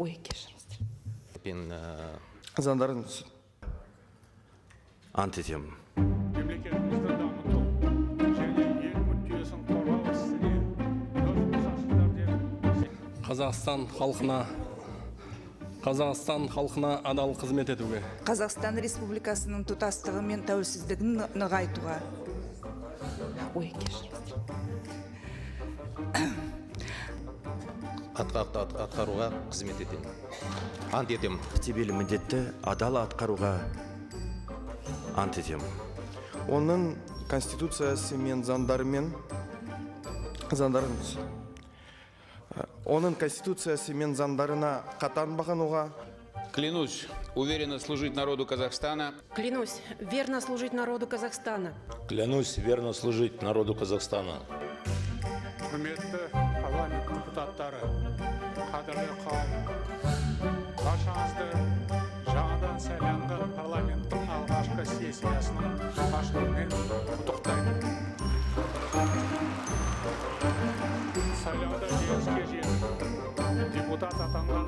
Ой, кешіріңіздер. Мен Заңдарыңыз. ант етемін. Мемлекетімізді дамыту және ел мүддесін қорғау ісіне өз қосасыздар деп Қазақстан халқына адал қызмет етуге. Қазақстан Республикасының тұтастығы мен тәуелсіздігін нығайтуға. Ой, кешіріңіздер. Атқаруға қызмет етемін. Ант етемін. Мәртебелі міндетті адал атқаруға ант етемін. Оның конституциясы мен заңдарымен Оның конституциясы мен заңдарына қатаң бағынуға. Клянусь уверенно служить народу Казахстана. Клянусь верно служить народу Казахстана. Клянусь верно служить народу Казахстана. құрметті парламент депутаттары, қадірлі қауым, баршаңызды жаңадан сайланған парламенттің алғашқы сессиясының ашылуымен құттықтаймын. Сайлауда жеңіске жетіп, депутат атанған